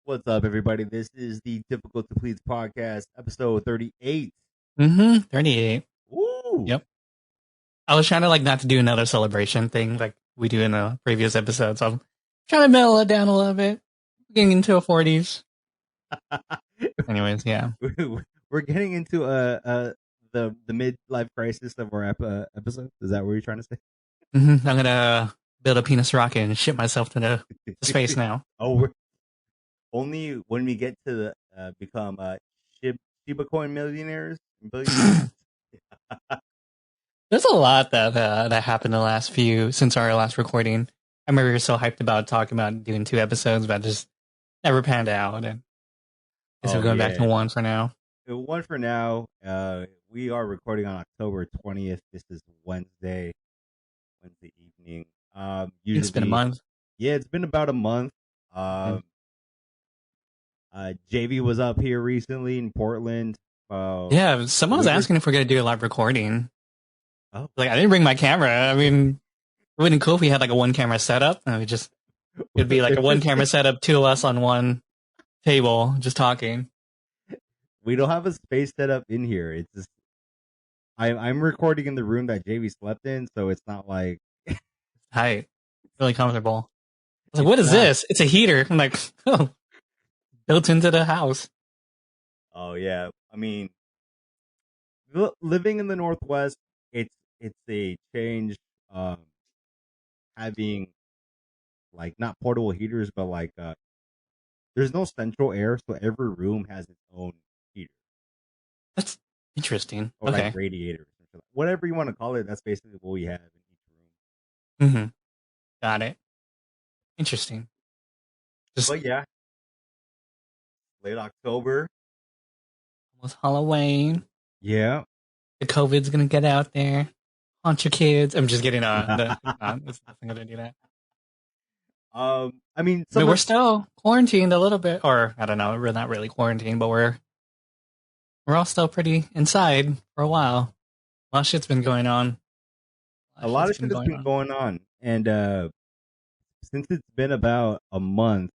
What's up, everybody? This is the Difficult to Please podcast, episode 38. 38. Woo! Yep. I was trying to not to do another celebration thing like we do in the previous episode, so I'm trying to mellow it down a little bit. Getting into the 40s. Anyways, yeah. We're getting into the midlife crisis of our episode. Is that what you're trying to say? I'm gonna build a penis rocket and ship myself to space now. We're only when we get to become Shiba coin millionaires. Billionaires. There's a lot that happened since our last recording. I remember we were so hyped about talking about doing 2 episodes, but just never panned out. And we're going back to one for now. One for now. We are recording on October 20th. This is Wednesday evening. Usually, it's been a month. Yeah, it's been about a month. JV was up here recently in Portland. Yeah, someone was asking if we're going to do a live recording. Oh. I didn't bring my camera. I mean, it would have been cool if we had a 1-camera setup. It'd be a 1-camera setup, 2 of us on one table just talking. We don't have a space set up in here. It's just I'm recording in the room that JV slept in, so it's not like Hi. Really comfortable. I was what is this? It's a heater. I'm like, oh, built into the house. Oh yeah. I mean, living in the Northwest, it's a change. Having not portable heaters, but there's no central air, so every room has its own heater. That's interesting. Or okay. Radiator, whatever you want to call it. That's basically what we have in each room. Got it. Interesting. But yeah, late October. Almost Halloween. Yeah. The COVID's gonna get out there. Haunt your kids. I'm just kidding. It's nothing gonna do that. I mean, we're still quarantined a little bit, or I don't know. We're not really quarantined, but we're all still pretty inside for a while. A lot of shit's been going on. A lot of shit has been going on, and since it's been about a month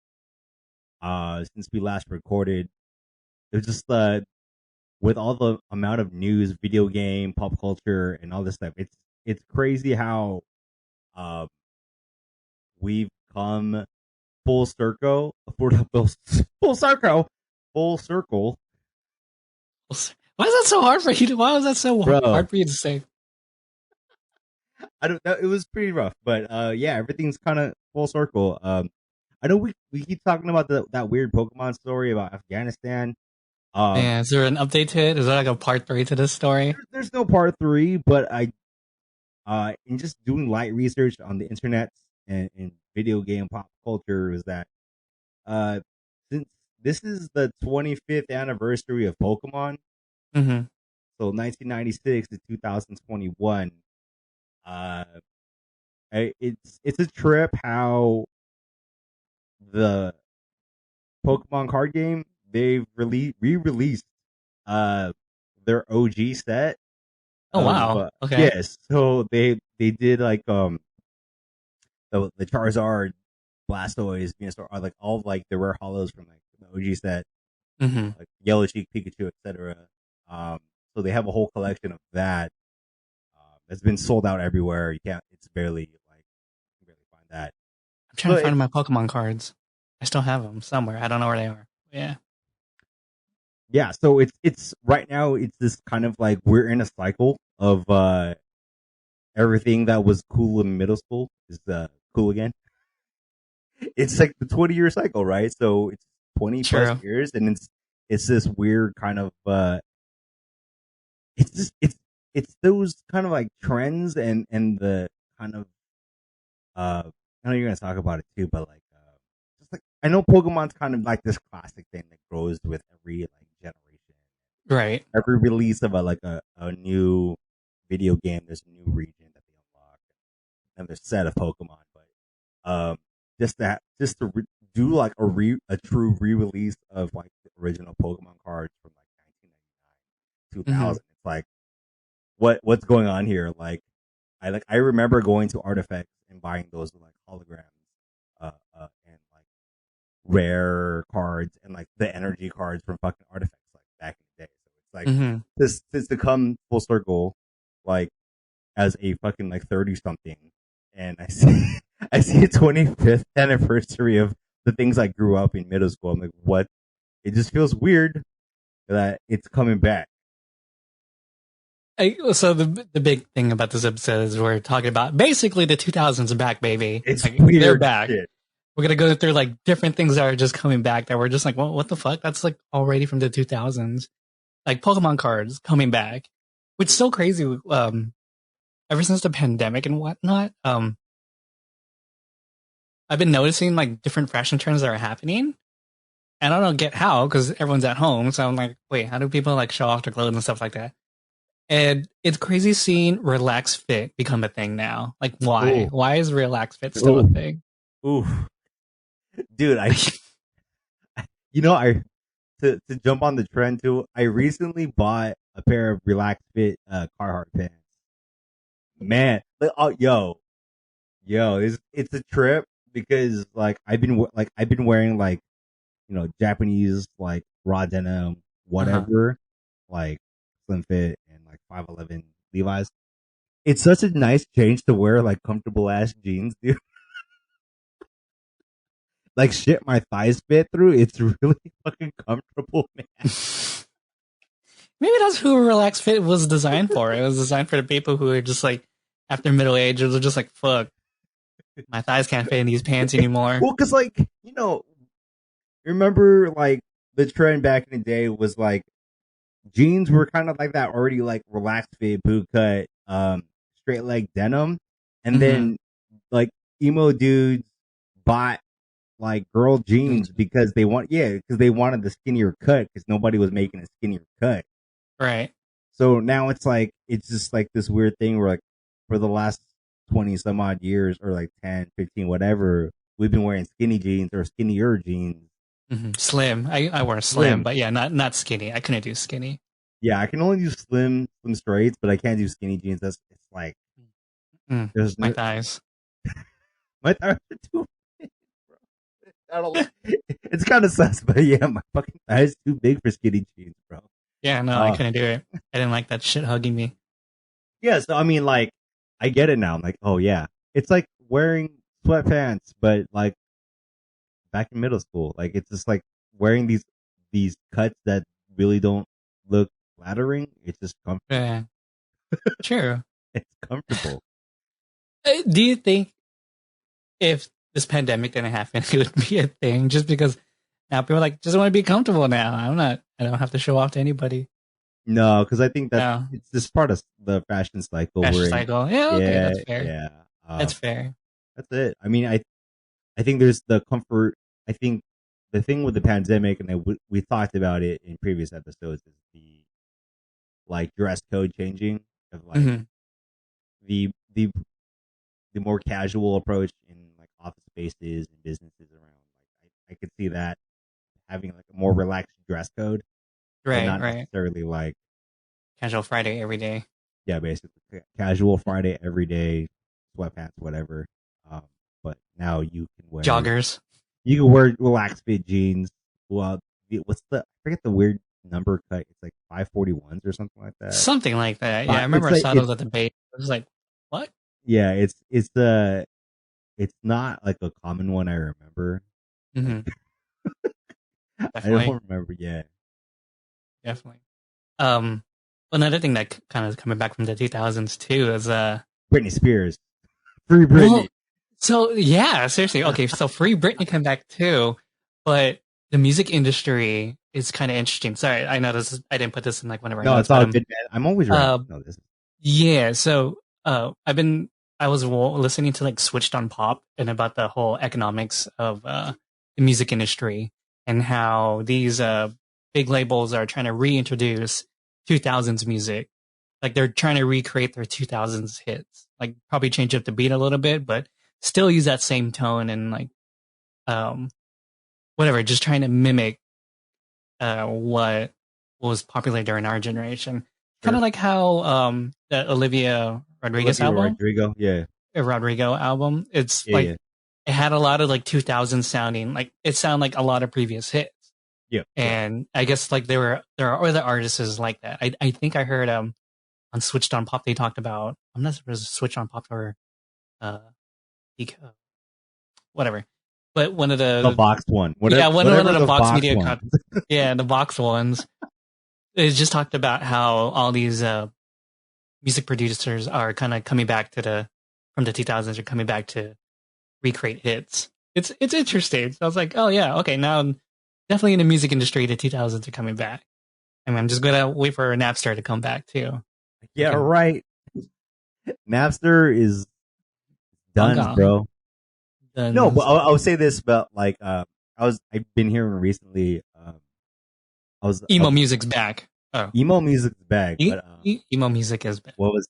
since we last recorded, it's just with all the amount of news, video game, pop culture, and all this stuff, it's crazy how we've come full circle. Full circle. Why is that so hard for you? Why was that so hard for you to say? I don't know. It was pretty rough, but yeah, everything's kind of full circle. I know we keep talking about that weird Pokemon story about Afghanistan. Yeah, is there an update to it? Is there a part 3 to this story? There's no part 3, but in just doing light research on the internet and video game pop culture, is that since this is the 25th anniversary of Pokemon, so 1996 to 2021, it's a trip how the Pokemon card game, they've re-released their OG set. Oh wow! Okay. Yes, so they did the Charizard, Blastoise, Venusaur, all the rare hollows from the OG set, like Yellow Cheek, Pikachu, etc. So they have a whole collection of that. It's been sold out everywhere. You can't. It's barely you can barely find that. I'm trying to find my Pokemon cards. I still have them somewhere. I don't know where they are. Yeah. Yeah. So it's right now. It's this kind of we're in a cycle of everything that was cool in middle school is cool again. It's like the 20-year cycle, right? So it's 20 plus years, and it's this weird kind of it's those kind of trends and the kind of I know you're gonna talk about it too, but just I know Pokemon's kind of this classic thing that grows with every generation, right? Every release of a new video game, there's a new region that they unlock, and there's a set of Pokemon. But just to do a true re-release of the original Pokemon cards from 1999, 2000, it's what's going on here? I remember going to Artifacts and buying those holograms, and rare cards and like the energy cards from fucking artifacts like back in the day. So it's like Mm-hmm. this to come full circle, like as a fucking like 30 something, and I see I see a 25th anniversary of the things I grew up in middle school. I'm like, what? It just feels weird that it's coming back. So the big thing about this episode is we're talking about basically the 2000s are back, baby. It's Like, weird they're back. shit. We're gonna go through like different things that are just coming back that we're just like, well, what the fuck? That's like already from the 2000s. Like Pokemon cards coming back, which is so crazy. Ever since the pandemic and whatnot, I've been noticing like different fashion trends that are happening. And I don't get how, because everyone's at home. So I'm like, wait, how do people like show off their clothes and stuff like that? And it's crazy seeing relax fit become a thing now. Like, why? Ooh. Why is relax fit still a thing? Ooh, dude, I to jump on the trend too. I recently bought a pair of relaxed fit Carhartt pants. Man, yo, it's a trip because like I've been wearing like Japanese like raw denim whatever like slim fit and like 511 Levi's. It's such a nice change to wear like comfortable ass jeans, dude. Like shit my thighs fit through. It's really fucking comfortable, man. Maybe that's who relax fit was designed for. It was designed for the people who are just like after middle age, they're just like, fuck, my thighs can't fit in these pants anymore. Well, cause like, remember like the trend back in the day was like jeans were kind of like that already like relaxed fit, boot cut, straight leg denim. And then like emo dudes bought like girl jeans because they wanted the skinnier cut because nobody was making a skinnier cut. Right. So now it's just like this weird thing where like for the last 20 some odd years or like 10, 15, whatever, we've been wearing skinny jeans or skinnier jeans. Slim. I wear slim, but yeah, not skinny. I couldn't do skinny. Yeah, I can only do slim straights, but I can't do skinny jeans. It's like there's my thighs. My thighs are too big, bro. I don't like it's kind of sus, but yeah, my fucking thighs too big for skinny jeans, bro. Yeah, no, I couldn't do it. I didn't like that shit hugging me. Yeah, so I mean, like, I get it now. I'm like, oh yeah, it's like wearing sweatpants, but like back in middle school, like it's just like wearing these cuts that really don't look flattering. It's just comfortable. Yeah, true. It's comfortable. Do you think if this pandemic didn't happen, it would be a thing? Just because now people are like just want to be comfortable now. I don't have to show off to anybody. No, because I think that it's just part of the fashion cycle. Fashion cycle. Yeah, okay, that's fair. Yeah, that's fair. That's it. I mean, I think there's the comfort. I think the thing with the pandemic, and we talked about it in previous episodes, is the like dress code changing of like the more casual approach in like office spaces and businesses around. Like I could see that having like a more relaxed dress code, right? Not necessarily like casual Friday every day. Yeah, basically casual Friday every day, sweatpants, whatever. But now you can wear joggers. You can wear relaxed fit jeans. Well, I forget the weird number cut. It's like 541s or something like that. Something like that. Yeah, I remember I saw those at the base. I was like, what? Yeah, it's not like a common one I remember. I don't remember. Yeah, definitely. Another thing that kind of coming back from the 2000s too is Britney Spears. Free Britney. Well, so yeah, seriously. Okay, so Free Britney came back too, but the music industry is kind of interesting. Sorry, I know I didn't put this in like one of our notes. No, it's all good, man. I'm always right. Yeah, so I was listening to like Switched on Pop and about the whole economics of the music industry and how these big labels are trying to reintroduce 2000s music. Like they're trying to recreate their 2000s hits, like probably change up the beat a little bit, but still use that same tone and like, whatever, just trying to mimic, what was popular during our generation. Kind of like how, the Olivia Rodrigo album. Rodrigo, yeah. Rodrigo album. It's it had a lot of like 2000 sounding, like it sounded like a lot of previous hits. Yeah, And I guess like there are other artists like that. I think I heard on Switched on Pop they talked about, I'm not sure if it was Switched on Pop or uh whatever. But one of the the boxed one, yeah, one whatever of the the Vox boxed Media one. yeah, the Vox ones. It just talked about how all these music producers are kind of coming back to the from the 2000s are coming back to recreate hits. It's interesting. So I was like, oh yeah, okay, now definitely in the music industry, the 2000s are coming back. I mean, I'm just gonna wait for Napster to come back too. Yeah, right. Napster is Long done, gone. bro. No, but I'll say this about like I've been hearing recently. I Emo was music's back. Oh, emo music's back, but emo music is back. what was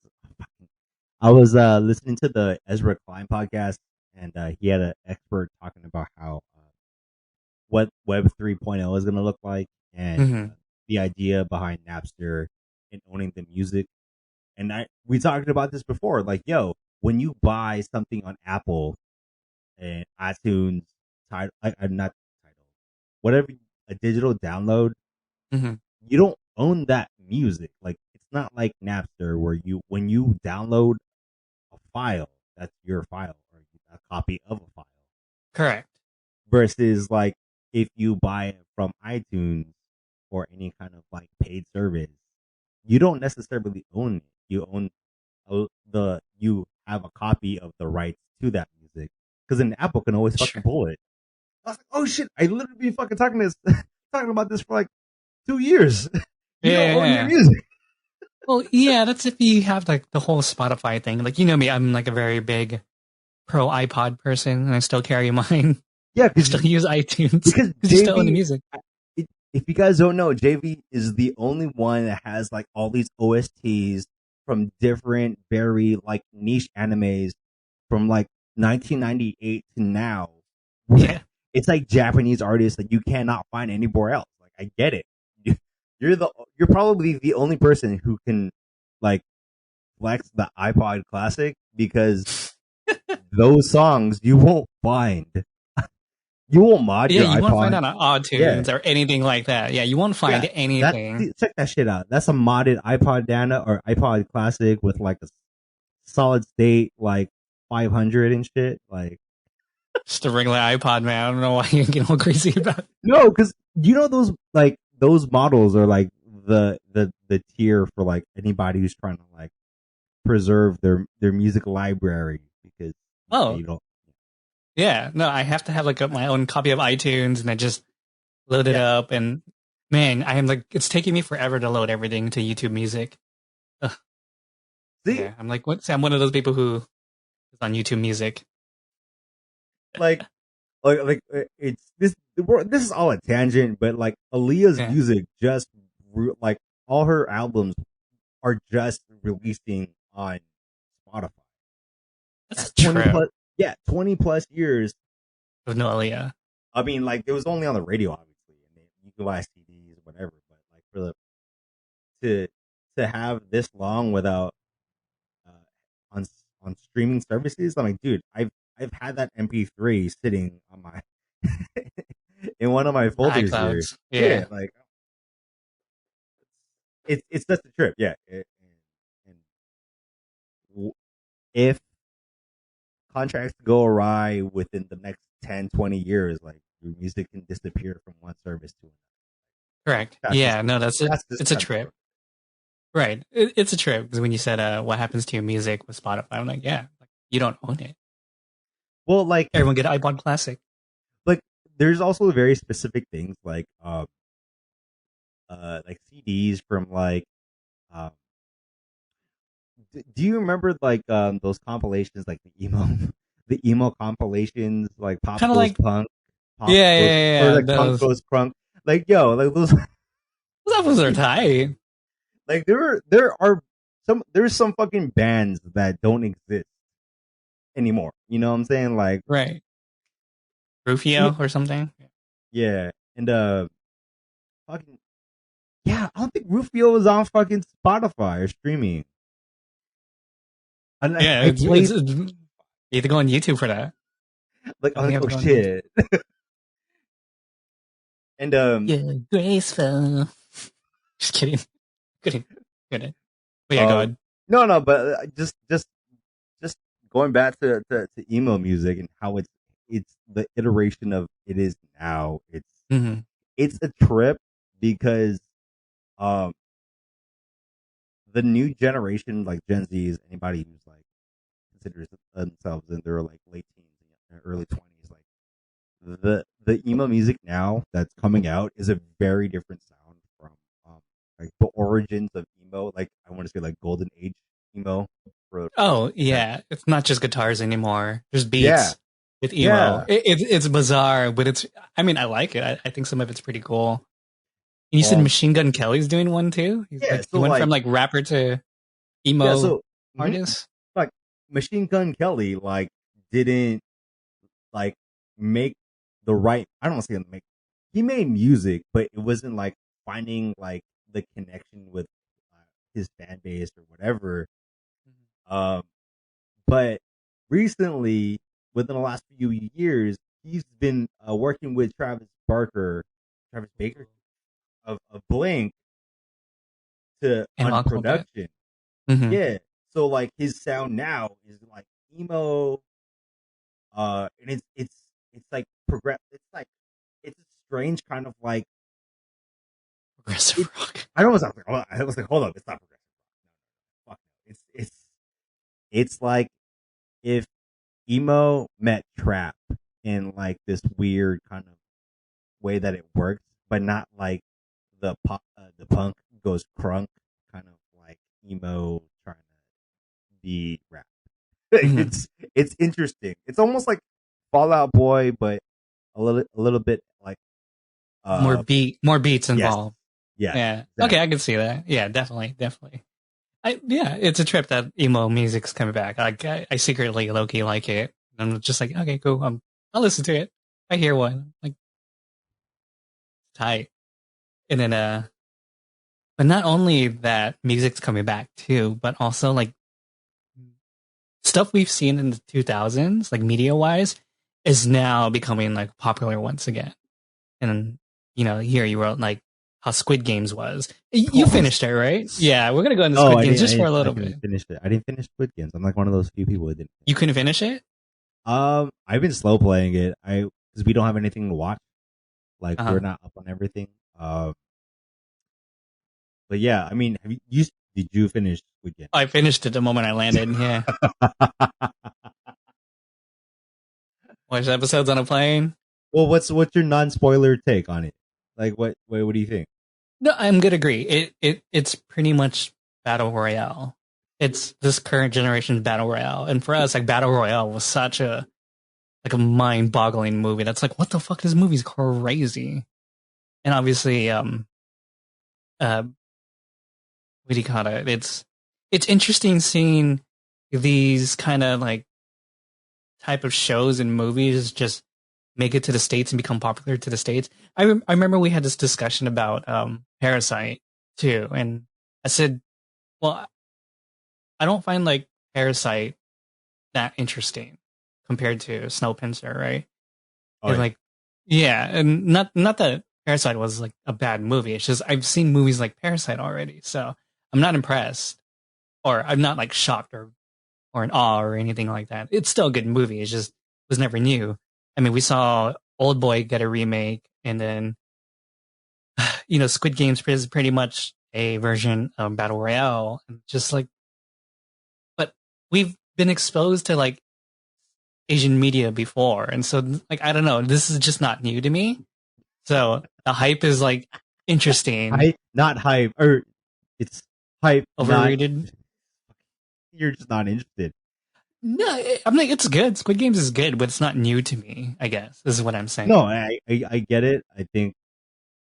I was listening to the Ezra Klein podcast, and he had an expert talking about how what Web 3.0 is going to look like, and Mm-hmm. the idea behind Napster and owning the music. And we talked about this before, like, yo, when you buy something on Apple and iTunes, not title, whatever, a digital download, Mm-hmm. you don't own that music. Like, it's not like Napster where when you download a file, that's your file or a copy of a file. Correct. Versus like if you buy it from iTunes or any kind of like paid service, you don't necessarily own it. You own you have a copy of the rights to that music because then Apple can always fucking Sure. pull it. I was like, oh shit, I literally been fucking talking about this for like 2 years. You don't own your music. Well, yeah, that's if you have like the whole Spotify thing. Like, you know me, I'm like a very big pro iPod person, and I still carry mine. Yeah, I still use iTunes because you still own the music. if you guys don't know, JV is the only one that has like all these OSTs from different, very like niche animes from like 1998 to now. Yeah, It's like Japanese artists that you cannot find anywhere else. Like, I get it. You're probably the only person who can like flex the iPod Classic because those songs you won't find. You won't mod yeah, your you won't find iPod. that on iTunes or anything like that. Yeah, you won't find anything. Check that shit out. That's a modded iPod Nano or iPod Classic with like a solid state like 500 and shit. Like, Just a regular iPod, man. I don't know why you're getting all crazy about it. no, because you know those models are like the tier for like anybody who's trying to like preserve their music library because Oh, you don't. yeah. No, I have to have like my own copy of iTunes, and I just load it Yeah. up. And man, I am like, it's taking me forever to load everything to YouTube Music. Ugh. See, Yeah, I'm like, what? I'm one of those people who is on YouTube Music. like it's this. This is all a tangent, but like Aaliyah's Yeah. music just like all her albums are just releasing on Spotify. That's 20 true. plus, yeah, 20 plus years. With no Aaliyah. I mean, like it was only on the radio, obviously, and you can buy CDs or whatever. But like for to to have this long without on streaming services, I'm like, dude, I've had that MP3 sitting on my in one of my folders here. iClouds. Yeah. Like it's just a trip. Yeah, and if contracts go awry within the next 10, 20 years, like your music can disappear from one service to another. Correct. That's Yeah. just, No, that's it. that's just It's a trip. Right. It's a trip because when you said, what happens to your music with Spotify, I'm like, yeah, like, you don't own it. well, like Everyone get iPod Classic. there's also very specific things like CDs from like um do you remember like those compilations like the emo compilations like Pop Kind of Goes like, Punk, yeah, Punk yeah, Goes yeah, or yeah. like Punk Goes Crunk, like yo, like those Those albums are tight. like there's some fucking bands that don't exist anymore. You know what I'm saying? Like Right. yeah, Rufio or something. yeah. And fucking yeah, I don't think Rufio was on fucking Spotify or streaming. And Yeah. I played You have to go on YouTube for that. Like I'm We like, have oh gone on. shit. And Yeah, graceful. Just kidding. Kidding. Kidding. But yeah, go um ahead. no, but just going back to emo music and how it's the iteration of it is now. Mm-hmm. It's a trip because um the new generation, like Gen Zs, anybody who's like considers themselves in their like late teens and early 20s, like the emo music now that's coming out is a very different sound from um like the origins of emo. Like I want to say like golden age emo for like Oh that. yeah, it's not just guitars anymore. There's Yeah, beats with emo. yeah. It's bizarre, but it's. I mean, I like it. I think some of it's pretty cool. And you said Um, Machine Gun Kelly's doing one too. He's yeah. like he So went from like, like rapper to yeah. emo So mhm, artist. like Machine Gun Kelly like didn't like make the right. I don't want to say make. He made music, but it wasn't like finding like the connection with his fan base or whatever. Um, but recently, within the last few years, he's been working with Travis Baker of Blink to And on Uncle Bit. production. Mm-hmm. Yeah. So like his sound now is like emo, and it's like progress. It's like it's a strange kind of like Progressive it. rock. I was like, hold up, it's not progressive. No, fuck no. It's like if emo met trap in like this weird kind of way that it works, but not like the punk goes crunk kind of like emo trying to be rap. Mm-hmm. It's interesting. It's almost like Fallout Boy, but a little bit like More beats yes, involved. yes, Yeah. Okay, exactly. I can see that. Yeah, definitely, definitely. Yeah, it's a trip that emo music's coming back. Like I secretly low key like it. I'm just like, okay, cool. I'll listen to it. I hear one like tight, and then but not only that, music's coming back too, but also like stuff we've seen in the 2000s, like media wise, is now becoming like popular once again. And here you wrote like how Squid Games was. You Oh, finished it, right? Yeah, we're gonna go into no, Squid I Games didn't. just for a I little didn't bit. finish it. I didn't finish Squid Games. I'm like one of those few people who didn't. You couldn't finish it? I've been slow playing it. I because we don't have anything to watch. Like we're Uh-huh. not up on everything. But yeah, I mean, did you finish Squid Game? I finished it the moment I landed. Yeah, watched episodes on a plane. Well, what's your non spoiler take on it? Like, what do you think? No, I'm gonna agree. It's pretty much Battle Royale. It's this current generation's Battle Royale, and for us, like Battle Royale was such a like a mind-boggling movie. That's like, what the fuck? This movie's crazy. And obviously, uh, what do you call it? It's interesting seeing these kind of like type of shows and movies just make it to the states and become popular to the states. I remember we had this discussion about Parasite too, and I said, well, I don't find like Parasite that interesting compared to Snowpiercer, right? Oh And yeah, like, yeah, and not that Parasite was like a bad movie. It's just I've seen movies like Parasite already, so I'm not impressed, or I'm not like shocked or in awe or anything like that. It's still a good movie. It's just was never new. I mean, we saw Old Boy get a remake, and then Squid Games is pretty much a version of Battle Royale, and just like, but we've been exposed to like Asian media before, and so like I don't know, this is just not new to me. So the hype is like interesting, hype, not hype, or it's hype, not. overrated. You're just not interested. No, I'm like it's good. Squid Games is good, but it's not new to me. I guess this is what I'm No, saying. I get it. I think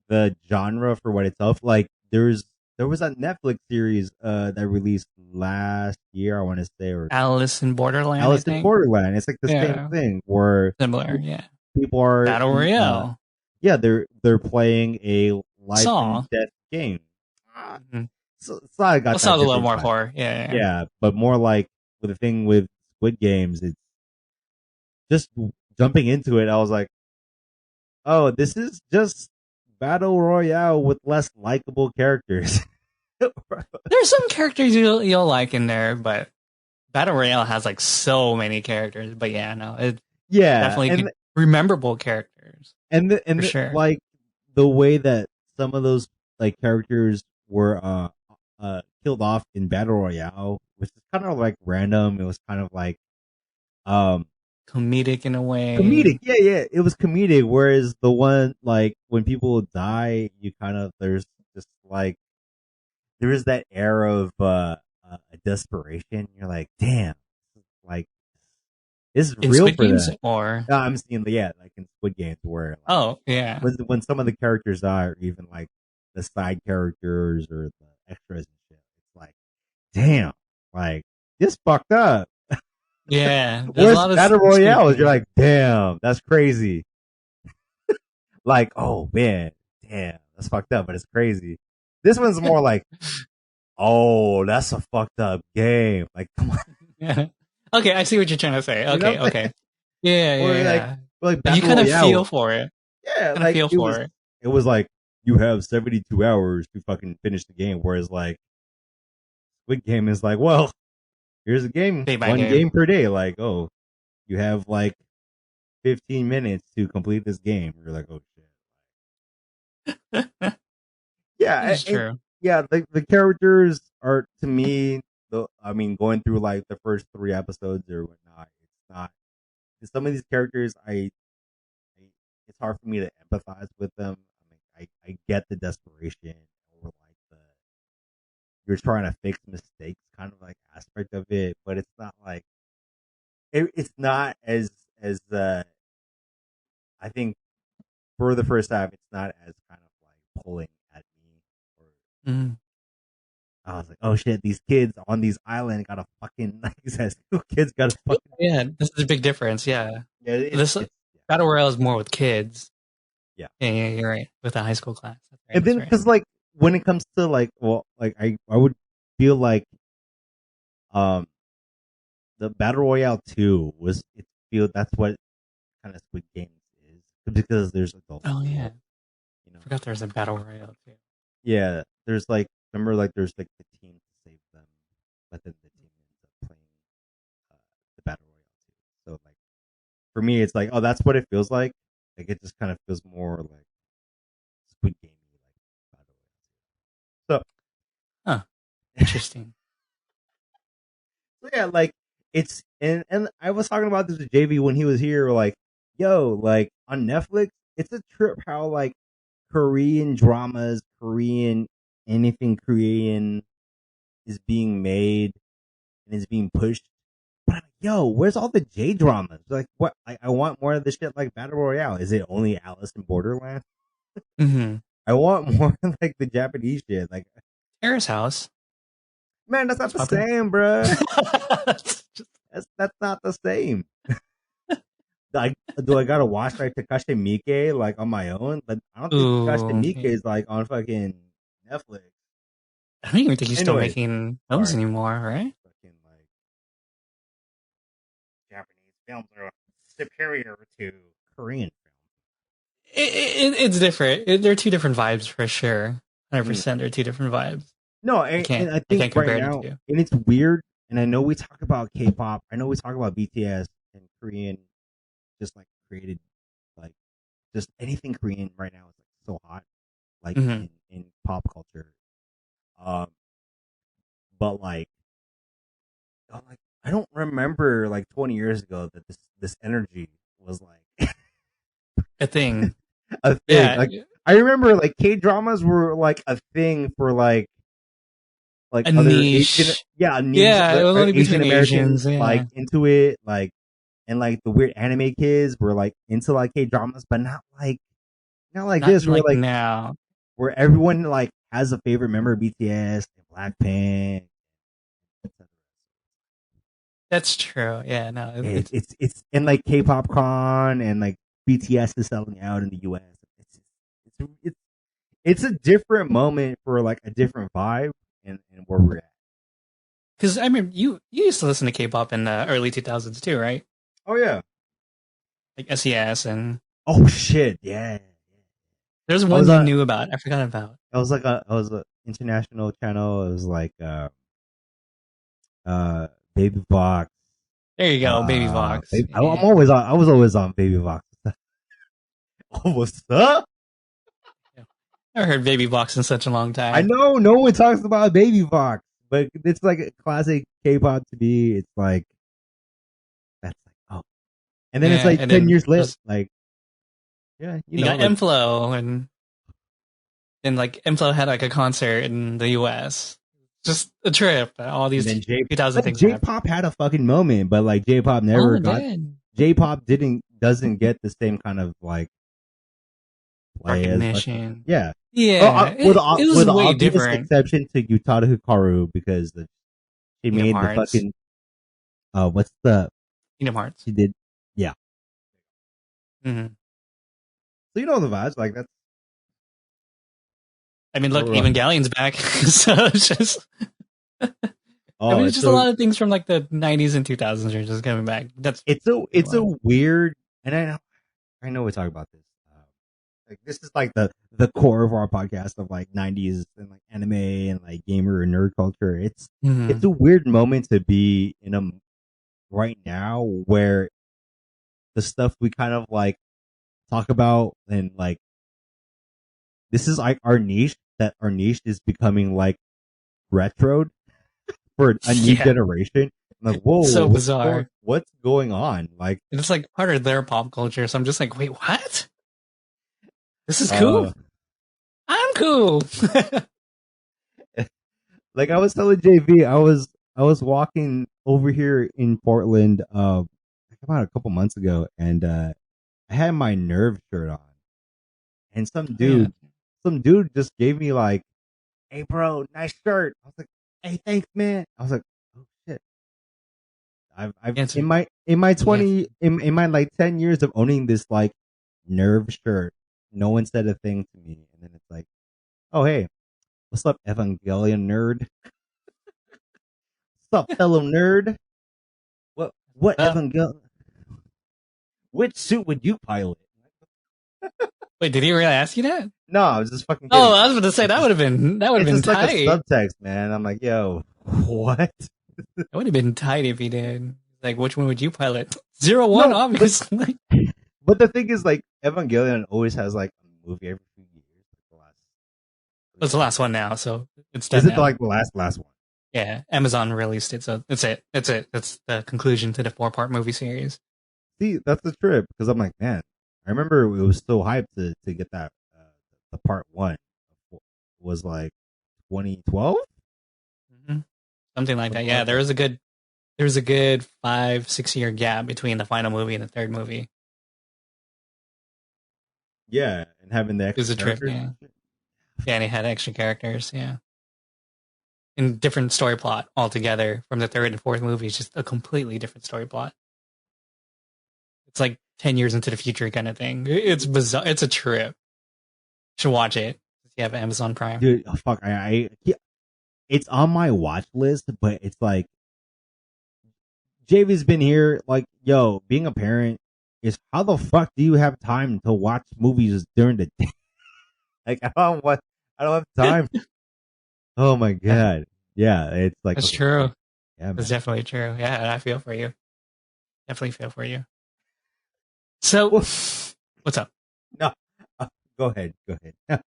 the genre for what it's of, like there was a Netflix series that released last year. I want to say, or Alice in Borderland, I Alice in think. Borderland. It's like the same Yeah, thing where similar. Yeah, people are Battle Royale. yeah, they're playing a life and Saw. death game. Ah, Mm-hmm. so I Well, got that Saw's a little different more vibe. horror. Yeah, Yeah, but more like with the thing with Squid Games, it's just jumping into it, I was like, oh, this is just Battle Royale with less likable characters. There's some characters you'll like in there, but Battle Royale has like so many characters. But yeah, no, it Yeah, definitely and rememberable characters for sure. like the way that some of those like characters were killed off in Battle Royale, which is kind of like random. It was kind of like um Comedic in a comedic. way. Yeah, it was comedic. Whereas the one like when people die, you kind of there's just like there is that air of a desperation. You're like, damn, like this is In real Squid for Games them. or No, I'm seeing like in Squid Games where like, oh yeah. when some of the characters die, or even like the side characters or the extras and shit, it's like, damn, like this fucked up. Yeah, there's a Where's lot of Battle Squid Royale? You're Games. like, damn, that's crazy. Like, oh man, damn, that's fucked up, but it's crazy. This one's more like, oh, that's a fucked up game. Like, come on, Yeah. Okay, I see what you're trying to say. you know? Okay, okay. Yeah, Or yeah, like, yeah. like You Battle kind of feel Royale. for it. Yeah, Kind of like feel for it. it was like you have 72 hours to fucking finish the game, whereas like Squid Game is like, well, here's a game, Day by one day. game per day. Like, oh, you have like 15 minutes to complete this game. You're like, oh shit. Yeah, It's true. yeah. The characters are to me. I mean, going through like the first 3 episodes or whatnot, it's not. Some of these characters, it's hard for me to empathize with them. I mean, I get the desperation or like the you're trying to fix mistakes kind of like aspect of it, but it's not like it's not as I think for the first time it's not as kind of like pulling at me or Mm. I was like, oh shit, these kids on these island got a fucking like it says two kids got a fucking Yeah, this is a big difference. Yeah, yeah this it's Battle Royale is more with kids. yeah. Yeah, you're right. With a high school class. That's right. And then That's right. because like when it comes to like well like I would feel like um the Battle Royale 2 was it feel that's what kind of Squid Games is because there's adults Oh involved, yeah, you know. forgot there's a Battle Royale too. Yeah, there's like remember like there's like the team to save them, but then the team ends up playing the Battle Royale too. So like for me, it's like oh that's what it feels like. Like it just kind of feels more like Squid Game like Battle Royale. Huh. Interesting. So yeah, like it's and I was talking about this with JV when he was here. Like yo, like on Netflix, it's a trip how like Korean dramas, Korean anything Korean is being made and is being pushed. But I'm like, yo, where's all the J dramas? Like, what? I want more of this shit like Battle Royale. Is it only Alice in Borderland? Mm-hmm. I want more like the Japanese shit. Like, Terrace House. man, that's not That's the popular. same, bruh. That's not the same. Like, do I gotta watch like Takashi Miike like on my own? But I don't think Takashi Ooh. Miike is like on fucking Netflix. I don't even think he's still Anyways, making films sorry, anymore, right? fucking like Japanese films are superior to Korean It's different. They're two different vibes for sure. films. 100%. They're two different vibes. No, I can't. and I I think can't right compare the now, two. and it's weird. And I know we talk about K-pop. I know we talk about BTS and Korean, just like created, like just anything Korean right now is like so hot, like Mm-hmm. in pop culture. Um, but like I don't remember like 20 years ago that this energy was like A thing. a thing. Yeah. Like I remember like K dramas were like a thing for like A other Asian, niche. yeah, niche Yeah, it was only Asian between Americans Asians. like Yeah. into it, like and like the weird anime kids were like into like K dramas, but not like Not this. Where like like now. where everyone like has a favorite member of BTS and Blackpink. That's true. Yeah, no. It's and like K-pop con and like BTS is selling out in the US. It's it's a different moment for like a different vibe and where we're at. Because I remember you used to listen to K-pop in the early 2000s too, right? Oh yeah, like SES, and Oh shit, yeah. there's I one was you on. knew about. I forgot about. I was a international channel. It was like Baby Vox. There you go, Baby Vox. I'm Yeah. always on. I was always on Baby Vox. Oh, what's up? Yeah. Never heard Baby Vox in such a long I time. know no one talks about Baby Vox, but it's like a classic K-pop to me. It's like that's like oh, and then it's Yeah, like and 10 years then later. there's Like yeah, you got like Inflow, and like Inflow had like a concert in the US. Just a trip. All and these then J, 2000 but things happen. J-pop had a fucking moment, but like J-pop Oh, never it got. did. J-pop didn't doesn't get the same kind of like play as much. Recognition. Yeah. Yeah, it was With the way obvious different. exception to Utada Hikaru because she Kingdom made the Hearts. fucking what's the Kingdom Hearts. she did yeah. Hmm. So you know the vibes like that's I mean, look, oh Evangelion's back. So it's just, I mean, it's it's just a lot of things from like the 90s and 2000s are just coming back. That's what it's I a love. weird and I know we talk about this like this is like the core of our podcast of like 90s and like anime and like gamer and nerd culture. It's Hmm. a weird moment to be in a right now where the stuff we kind of like talk about and like this is like our niche that our niche is becoming like retro for a new Yeah, generation. I'm like, it's whoa, so bizarre. what's going on? Like, And it's like part of their pop culture. So I'm just like, wait, what? This is cool. uh, I'm cool. like I was telling JV, I was walking over here in Portland, about a couple months ago, and I had my Nerve shirt on, and Oh, yeah. some dude just gave me like, "Hey, bro, nice shirt." I was like, "Hey, thanks, man." I was like, "Oh shit." I've It's, in my yeah. 20 in my like 10 years of owning this like Nerve shirt, no one said a thing to me, and then it's like, oh hey, what's up, Evangelion nerd? What's up, fellow nerd? What Uh, Evangelion? Which suit would you pilot? wait, did he really ask you that? No, I was just fucking Oh, kidding. I was going to say that would have It's been just like a tight. subtext, man. I'm like, yo, what? That would have been tight if he did. Like, which one would you pilot? 01, No, obviously. but the thing is, like, Evangelion always has like a movie every few years. Like the last It's the last one now, so it's is done it now. like the last one? Yeah, Amazon released it, so that's it. That's it. That's the conclusion to the four-part movie series. See, that's the trip because I'm like, man, I remember it was so hyped to get that the part one was like 2012. Hmm. Something like that. Something Yeah, like that. there was a good 5, 6 year gap between the final movie and the third movie. Yeah, and having the It was extra a trip. characters Yeah, and shit. yeah, and it had extra characters. Yeah, and different story plot altogether from the third and fourth movies. Just a completely different story plot. It's like 10 years into the future kind of thing. It's bizarre. It's a trip. You should watch it if you have Amazon Prime. Dude, oh, fuck, yeah, it's on my watch list, but it's like JV's been here. Like, yo, being a parent is how the fuck do you have time to watch movies during the day? Like, I don't have time. Oh my Yeah, god, yeah, it's like that's okay, true. yeah, That's man. definitely true. Yeah, I feel for you. Definitely feel for you. So, Well, what's up? no, go ahead, go ahead.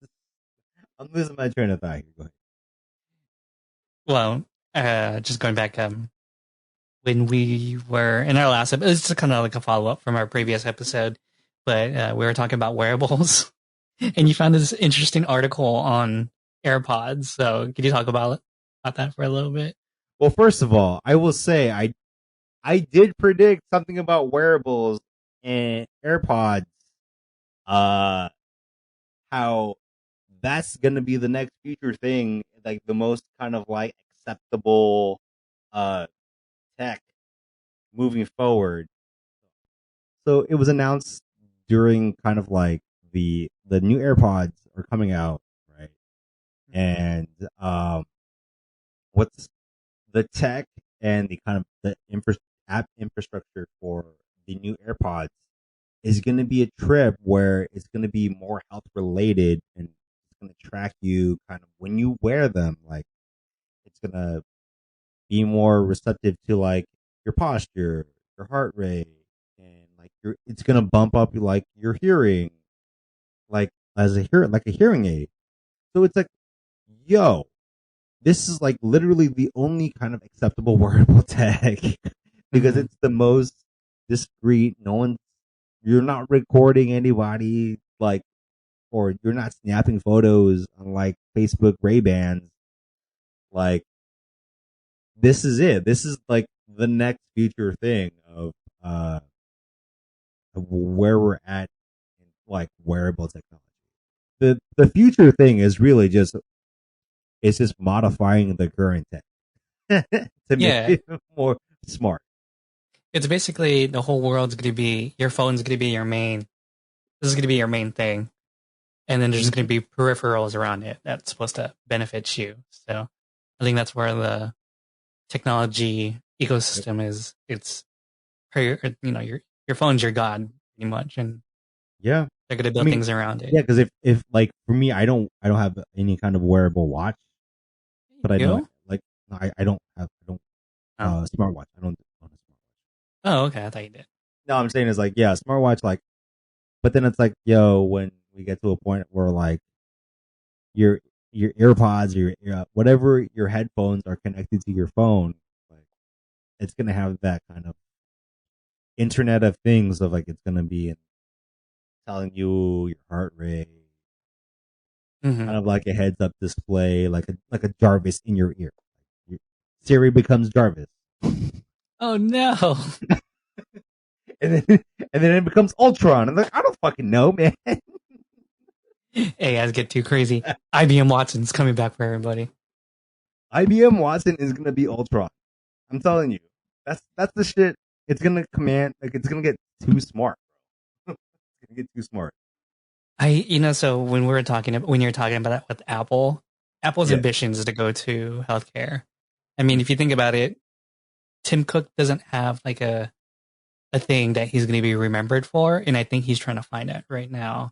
I'm losing my train of thought here. Go ahead. Well, just going back, when we were in our last episode, it's kind of like a follow up from our previous episode, but we were talking about wearables, and you found this interesting article on AirPods. So, could you talk about that for a little bit? Well, first of all, I will say I did predict something about wearables and AirPods. Uh, how that's gonna be the next future thing, like the most kind of like acceptable uh tech moving forward. So it was announced during kind of like the new AirPods are coming out, right? And what's the tech and the kind of the app infrastructure for the new AirPods is going to be a trip where it's going to be more health related, and it's going to track you kind of when you wear them. Like it's going to be more receptive to like your posture, your heart rate, and like it's going to bump up like your hearing, like as a like a hearing aid. So it's like, yo, this is like literally the only kind of acceptable wearable tech because Mm-hmm. it's the most discreet. No one, you're not recording anybody, like, or you're not snapping photos on like Facebook Ray Bans. Like, this is it. This is like the next future thing uh of where we're at in like wearable technology. The future thing is really just it's just modifying the current tech to make Yeah, it more smart. it's basically the whole world's going to be your phone's going to be your main. This is going to be your main thing, and then there's just going Mhm. to be peripherals around it that's supposed to benefit you. So I think that's where the technology Yep. ecosystem is. It's your phone's your god pretty much, and Yeah. they're going to I build mean, things around it. yeah, because if like for me, I don't have any kind of wearable watch, but I know You? like no, I don't Oh, smartwatch. I don't own a smartwatch. oh, okay. I thought you did. No, I'm saying is like yeah, smartwatch like, but then it's like yo, when we get to a point where like your your AirPods or your whatever your headphones are connected to your phone, like it's gonna have that kind of Internet of Things of like it's gonna be telling you your heart rate, Hmm. kind of like a heads up display, like a Jarvis in your ear. Siri becomes Jarvis, and Oh no! then and then it becomes Ultron. I'm like, I don't fucking know, man. AIs get too crazy. IBM Watson's coming back for everybody. IBM Watson is gonna be Ultron. I'm telling you, that's the shit. It's gonna command like it's gonna get too smart. It's gonna get too smart. So when you're talking about that with Apple, Apple's Yeah. ambitions is to go to healthcare. I mean, Mhm. if you think about it, Tim Cook doesn't have like a thing that he's going to be remembered for, and I think he's trying to find it right now.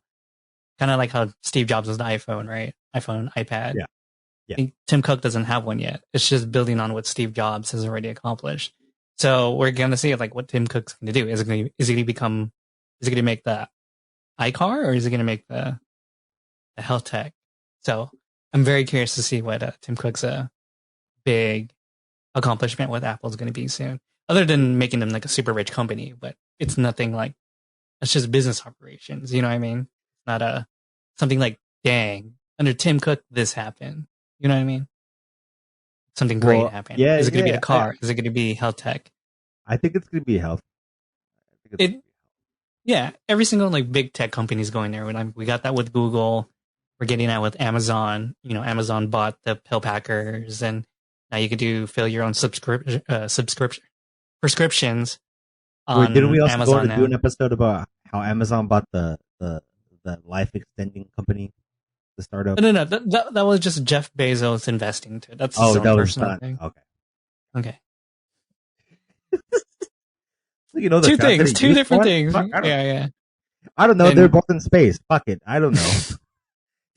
Kind of like how Steve Jobs was the iPhone, right? iPhone, iPad. Yeah. Yeah. Tim Cook doesn't have one yet. It's just building on what Steve Jobs has already accomplished. So we're going to see like what Tim Cook's going to do. Is he going to become? Is he going to make the iCar, or is he going to make the health tech? So I'm very curious to see what Tim Cook's big accomplishment with Apple is going to be soon. Other than making them like a super rich company, but it's nothing like it's just business operations. You know what I mean? Not a something like dang under Tim Cook this happened. You know what I mean? Something great Well, happened. yeah, Is it going to be yeah. the car? Is it going to be health tech? I think it's gonna be health. I think it's gonna It Yeah, every single like big tech company is going there. We got that with Google. We're getting that with Amazon. Amazon bought the pill packers, and now you could fill your own subscription prescriptions Wait, didn't we on also go Amazon to do now. an episode about how Amazon bought the life extending company, the startup? No, no, that was just Jeff Bezos investing too. That's his Oh, own that was personal done. thing. Okay. Okay, So you know the two Fast and things, the two Furious different one? things. Fuck, Yeah, yeah, I don't know. They're and both in space. Fuck it. I don't know.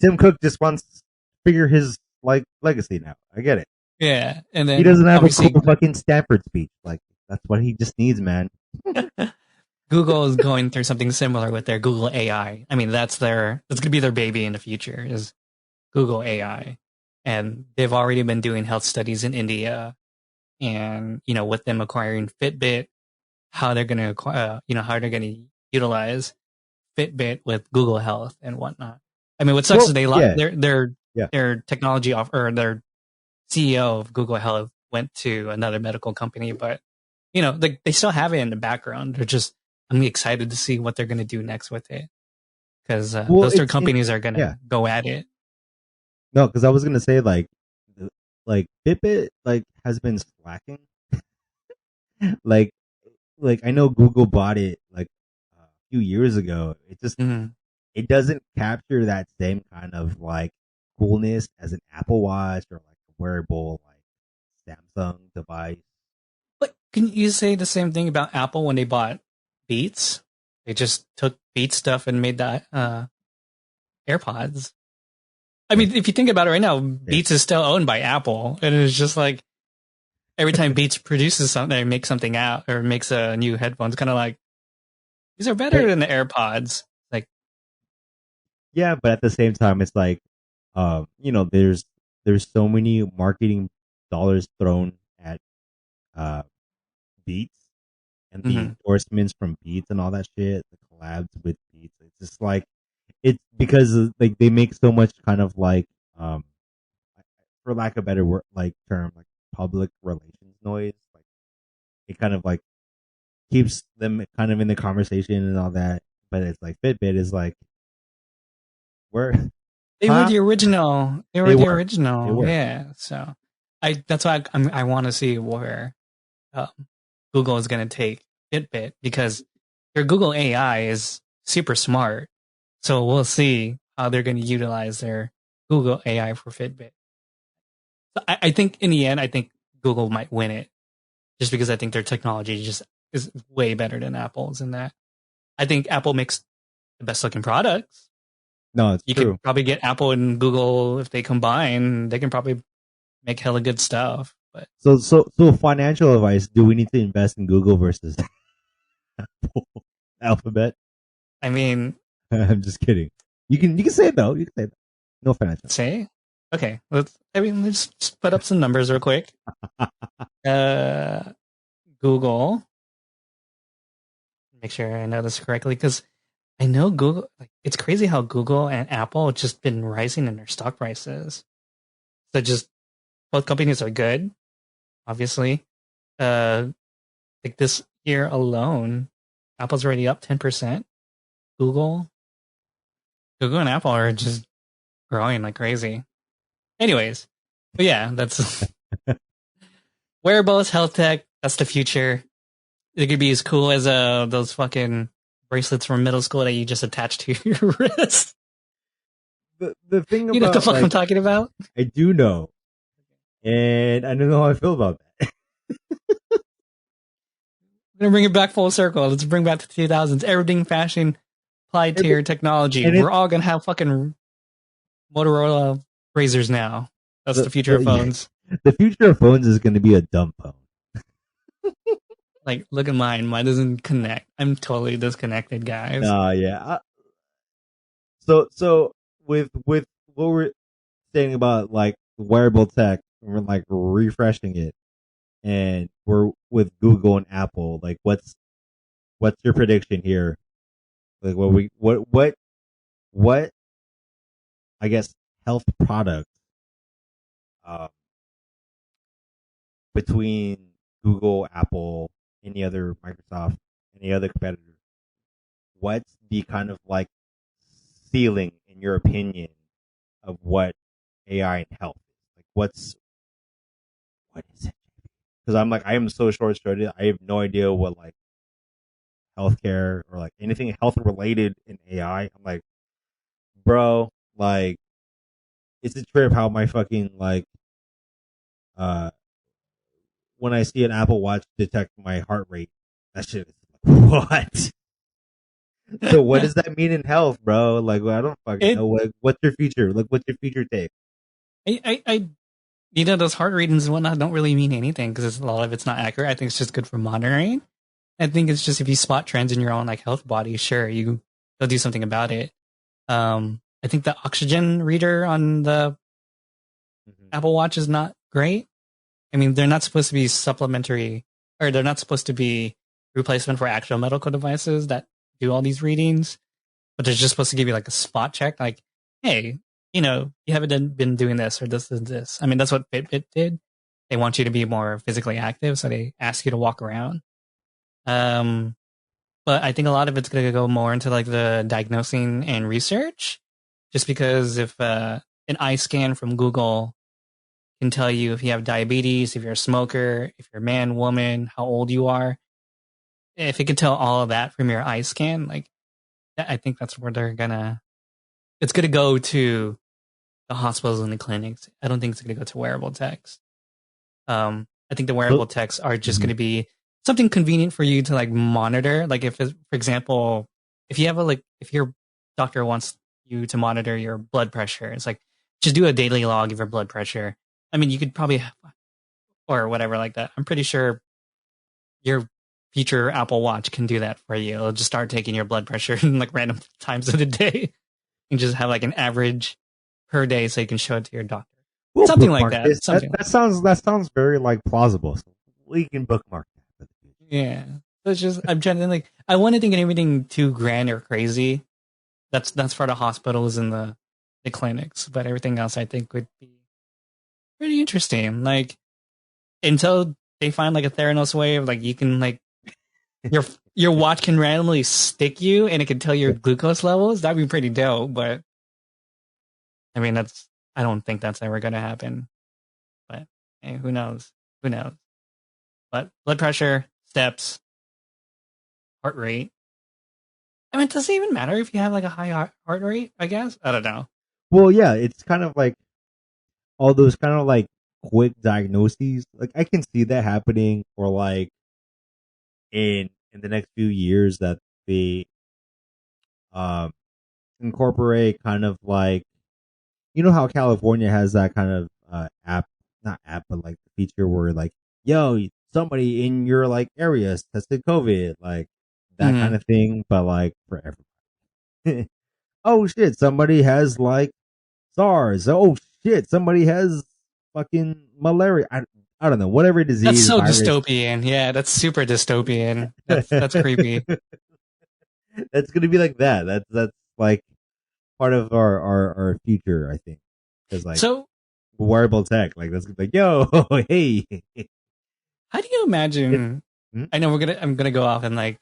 Tim Cook just wants to figure his like legacy now. I get it. yeah, and He then doesn't have a cool obviously fucking Stanford speech. Like that's what he just needs, man. Google is going through something similar with their Google AI. I mean, that's gonna be their baby in the future is Google AI, and they've already been doing health studies in India, and with them acquiring Fitbit, how they're gonna how they're gonna utilize Fitbit with Google Health and whatnot. I mean, what sucks is Well, yeah, yeah. their technology off or their CEO of Google Health went to another medical company, but they still have it in the background. I'm excited to see what they're going to do next with it because Well, those three companies are going yeah. to go at it. No, because I was gonna say like Fitbit like has been slacking. like like I know Google bought it like a few years ago. Mhm. It doesn't capture that same kind of like coolness as an Apple Watch or like a wearable like Samsung device. But can you say the same thing about Apple when they bought Beats? They just took Beats stuff and made that AirPods. I mean, if you think about it right now, Beats is still owned by Apple, and it's just like every time Beats produces something, or makes something out, or makes a new headphones, kind of like these are better than the AirPods. Like, yeah, but at the same time, it's like, there's so many marketing dollars thrown at Beats and the endorsements from Beats and all that shit, the collabs with Beats. It's just like it's because like they make so much kind of like for lack of a better word like term like public relations noise. Like it kind of like keeps them kind of in the conversation and all that. But it's like Fitbit is like we're they were the original. They were the original. They were. Yeah. So that's why I want to see where Google is going to take Fitbit, because their Google AI is super smart. So we'll see how they're going to utilize their Google AI for Fitbit. So I think in the end, I think Google might win it, just because I think their technology just is way better than Apple's in that. I think Apple makes the best looking products. No, it's you true. could probably get Apple and Google, if they combine, they can probably make hella good stuff. But so financial advice: do we need to invest in Google versus Apple, Alphabet? I mean, I'm just kidding. You can say it though. You can say it. No financial. Say okay. Let's just put up some numbers real quick. Google. Make sure I know this correctly, because I know Google. Like, it's crazy how Google and Apple have just been rising in their stock prices. So just both companies are good, obviously. Like this year alone, Apple's already up 10%. Google and Apple are just growing like crazy. Anyways, but yeah, that's wearables, health tech. That's the future. It could be as cool as those fucking bracelets from middle school that you just attach to your wrist. The thing about, you know what the fuck I'm talking about? I do know, and I don't know how I feel about that. We're gonna bring it back full circle. Let's bring back the 2000s. Everything fashion applied to your technology. We're all gonna have fucking Motorola razors now. That's the future of phones. Yeah. The future of phones is going to be a dumb phone. Like, look at mine. Mine doesn't connect. I'm totally disconnected, guys. Yeah. So with what we're saying about like wearable tech, we're like refreshing it, and we're with Google and Apple. Like, what's your prediction here? Like, what I guess health products between Google, Apple, any other Microsoft, any other competitor, what's the kind of like ceiling in your opinion of what AI and health is? Like, what is it? Because I am so short-sighted. I have no idea what like healthcare or like anything health related in AI. I'm like, bro, like, it's a trip how my fucking like when I see an Apple Watch detect my heart rate, that shit is like, what? So what does that mean in health, bro? Like, I don't fucking know. What's your future? Like, what's your future take? I those heart readings and whatnot don't really mean anything, because a lot of it's not accurate. I think it's just good for monitoring. I think it's just if you spot trends in your own like health body, sure, you'll do something about it. I think the oxygen reader on the Apple Watch is not great. I mean, they're not supposed to be supplementary, or they're not supposed to be replacement for actual medical devices that do all these readings, but they're just supposed to give you like a spot check, like, hey, you haven't been doing this or this and this. I mean, that's what Fitbit did. They want you to be more physically active, so they ask you to walk around. But I think a lot of it's going to go more into like the diagnosing and research, just because if an eye scan from Google can tell you if you have diabetes, if you're a smoker, if you're a man, woman, how old you are. If it can tell all of that from your eye scan, like, I think that's where it's going to go to the hospitals and the clinics. I don't think it's going to go to wearable techs. I think the wearable techs are just going to be something convenient for you to like monitor. Like if, for example, if you have if your doctor wants you to monitor your blood pressure, it's like just do a daily log of your blood pressure. I mean, you could probably or whatever like that. I'm pretty sure your future Apple Watch can do that for you. It'll just start taking your blood pressure in like random times of the day and just have like an average per day so you can show it to your doctor. We'll Something like bookmark that. this. Something That sounds very like plausible. So we can bookmark that. yeah. So it's just I'm trying to like I wouldn't think anything too grand or crazy. That's for the hospitals and the clinics, but everything else I think would be pretty interesting. Like until they find like a Theranos way of like you can like your watch can randomly stick you and it can tell your glucose levels. That'd be pretty dope. But I mean, I don't think that's ever going to happen. But hey, who knows? Who knows? But blood pressure, steps, heart rate. I mean, does it even matter if you have like a high heart rate? I guess I don't know. Well, yeah, it's kind of like all those kind of like quick diagnoses. Like I can see that happening for like in the next few years that they incorporate kind of like how California has that kind of app, not app, but like the feature where like, yo, somebody in your like area has tested COVID, like that kind of thing, but like for everybody. Oh shit, somebody has like SARS. Oh shit, somebody has fucking malaria. I don't know, whatever disease. That's so virus. Dystopian. Yeah, that's super dystopian. That's creepy. That's gonna be like that. That's like part of our future, I think. Because like so wearable tech, like that's like, yo, hey. How do you imagine? I know I'm gonna go off and like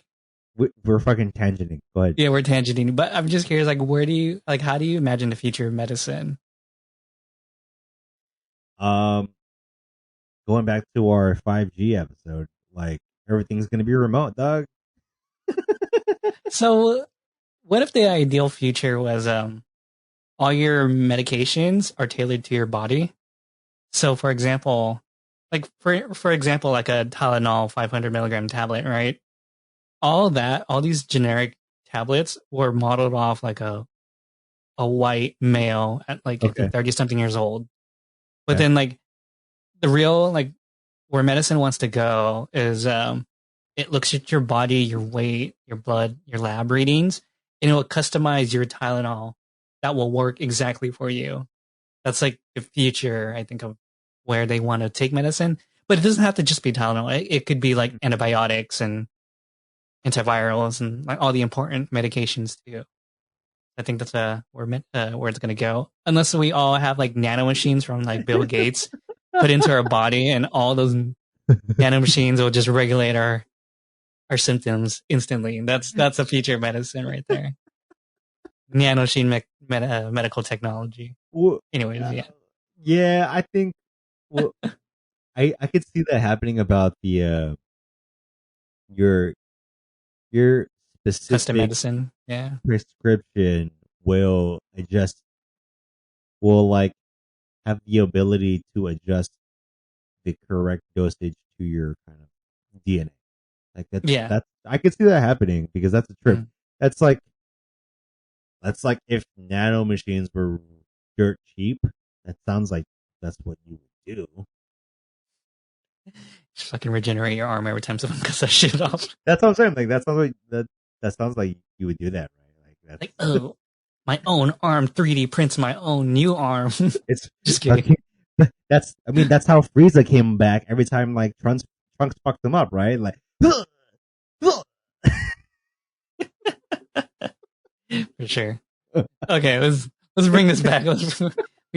we're fucking tangenting. Go ahead. Yeah, we're tangenting, but I'm just curious, like, how do you imagine the future of medicine? Going back to our 5G episode, like everything's gonna be remote, dog. So, what if the ideal future was all your medications are tailored to your body? So, for example, like for example, like a Tylenol 500 milligram tablet, right? All these generic tablets were modeled off like a white male at like I think 30 something years old. But then like the real like where medicine wants to go is it looks at your body, your weight, your blood, your lab readings, and it will customize your Tylenol that will work exactly for you. That's like the future, I think, of where they want to take medicine. But it doesn't have to just be Tylenol. It could be like antibiotics and antivirals and like all the important medications too. I think that's where it's going to go. Unless we all have like nano machines from like Bill Gates put into our body, and all those nano machines will just regulate our symptoms instantly. That's a future of medicine right there. Nano machine medical technology. Well, anyways, yeah, I think. Well, I could see that happening about the your specific custom medicine, prescription will like have the ability to adjust the correct dosage to your kind of DNA. Like that's I could see that happening because that's a trip. That's like if nano machines were dirt cheap. That sounds like that's what you would do. Just fucking regenerate your arm every time someone cuts that shit off. That's what I'm saying. Like that sounds like you would do that, right? Like oh, my own arm 3D prints my own new arm. It's just kidding. That's how Frieza came back every time like Trunks fucked him up, right? Like for sure. Okay, let's bring this back. We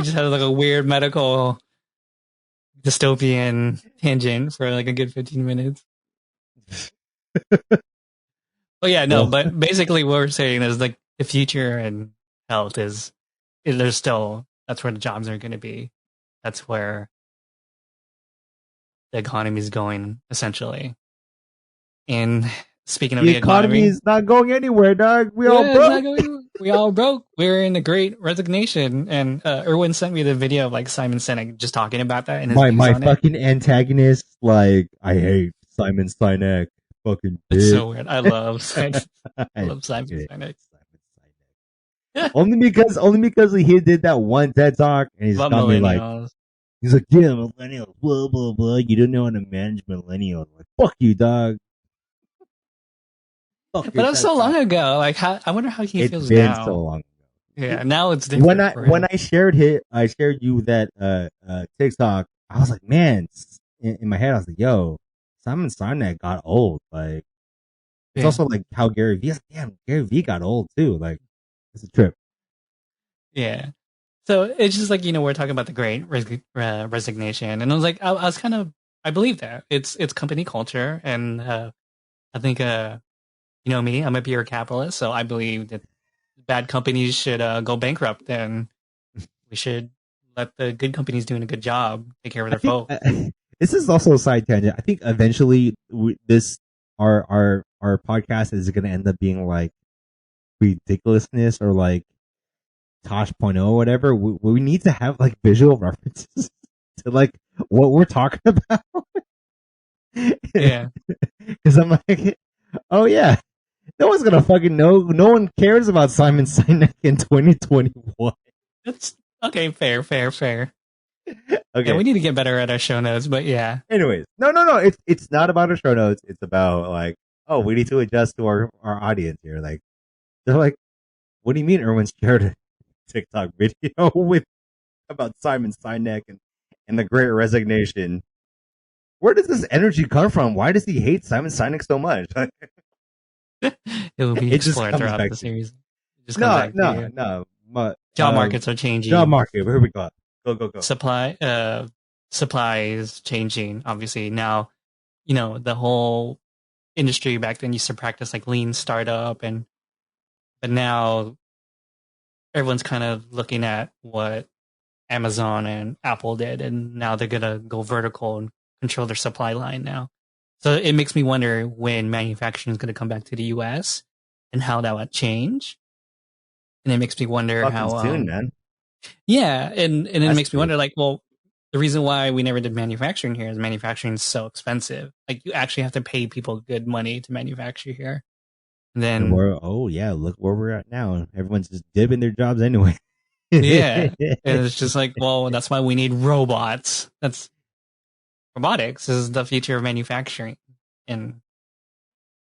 just had like a weird medical dystopian tangent for like a good 15 minutes. Oh yeah, no, but basically what we're saying is like the future in health is there's still, that's where the jobs are going to be. That's where the economy is going, essentially. And speaking of the economy is not going anywhere, dog. We all broke. We all broke. We're in a great resignation. And Erwin sent me the video of like Simon Sinek just talking about that. And my fucking antagonist, like, I hate Simon Sinek. fucking It's bitch. so weird. I love Simon. I I love Simon hate it. Sinek. Simon Sinek. Only because he did that one TED talk and he's About got me like, millennials. he's like, yeah, millennials, blah blah blah. You don't know how to manage millennials. Like, fuck you, dog. Fuck But your that was TED so long talk. ago. Like, I wonder how he It's feels been so now. long. Yeah, now it's When different for when him. I shared you that TikTok. I was like, man, in my head, I was like, yo, Simon Sinek got old. Like, it's Yeah, also like how Gary V. Damn, Gary V. got old too. Like, it's a trip. yeah. So it's just like we're talking about the Great Resignation, and I was like, I was kind of I believe that it's company culture, and I think me, I'm a pure capitalist, so I believe that bad companies should go bankrupt, and we should let the good companies doing a good job take care of I their think folks. this is also a side tangent. I think eventually this our podcast is going to end up being like ridiculousness or like Tosh point oh or whatever. We need to have like visual references to like what we're talking about. Yeah, Because I'm like, oh yeah, no one's gonna fucking know. No one cares about Simon Sinek in 2021. that's okay. Fair. Yeah, Okay. we need to get better at our show notes, but yeah, Anyways, no. It's not about our show notes. It's about like, oh, we need to adjust to our audience here. Like, they're like, what do you mean Erwin shared a TikTok video with about Simon Sinek and the Great Resignation? Where does this energy come from? Why does he hate Simon Sinek so much? it will be It just explored comes throughout back the to me. series. It just comes No, back to no, you. no. But Job markets are job changing. market. Here we go. Go. Supply is changing. Obviously now, the whole industry back then used to practice like lean startup, but now everyone's kind of looking at what Amazon and Apple did, and now they're gonna go vertical and control their supply line now. So it makes me wonder when manufacturing is gonna come back to the U.S. and how that would change. And it makes me wonder Fucking how, soon, man. yeah, and it Has makes me to. wonder, like, well, the reason why we never did manufacturing here is manufacturing is so expensive. Like, you actually have to pay people good money to manufacture here. And And then, we're yeah, look where we're at now. Everyone's just dipping their jobs anyway. yeah, It and it's just like, well, that's why we need robots. That's robotics is the future of manufacturing, and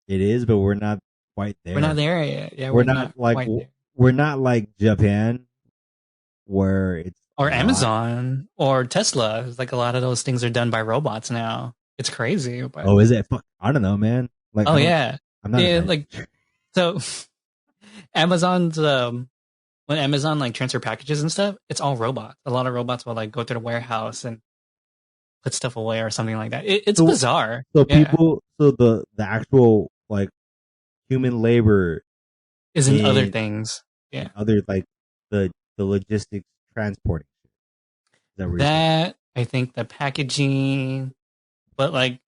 is, but we're not quite we're not there. there yet. Yeah, We're we're not not like quite there. we're not like Japan where it's a Or lot. Amazon or Tesla. It's like a lot of those things are done by robots now. It's crazy, but Oh, is it? Fuck, I don't know, man. Like oh yeah, I'm not yeah. entirely Like sure. so, Amazon's when Amazon like transfer packages and stuff, it's all robots. A lot of robots will like go to the warehouse and put stuff away or something like that. It's So bizarre. so Yeah, people so the actual like human labor isn't other in things. Yeah, other like the logistics transporting. Is that what you're saying? that I think the packaging, but like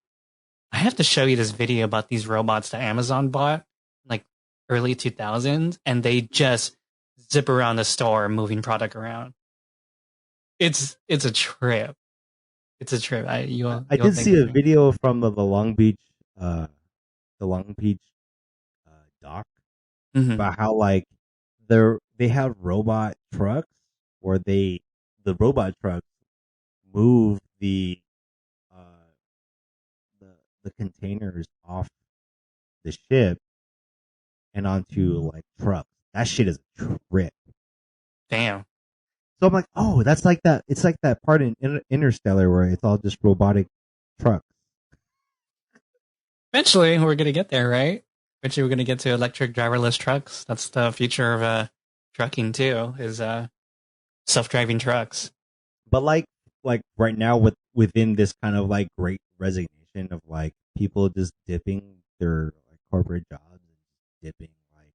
I have to show you this video about these robots that Amazon bought like early 2000s, and they just zip around the store moving product around. It's a trip. It's a trip. I You'll did think see the a same. video from uh, the Long Beach dock Mm-hmm. about how like they have robot trucks where the robot trucks move uh, the the containers off the ship and onto like trucks. That shit is a trip. Damn. So I'm like, oh, that's like that. It's like that part in Interstellar where it's all just robotic trucks. Eventually, we're gonna get there, right? Eventually, we're gonna get to electric driverless trucks. That's the future of trucking too. Is self-driving trucks. But like right now within this kind of like great resignation of like people just dipping their like corporate jobs and dipping like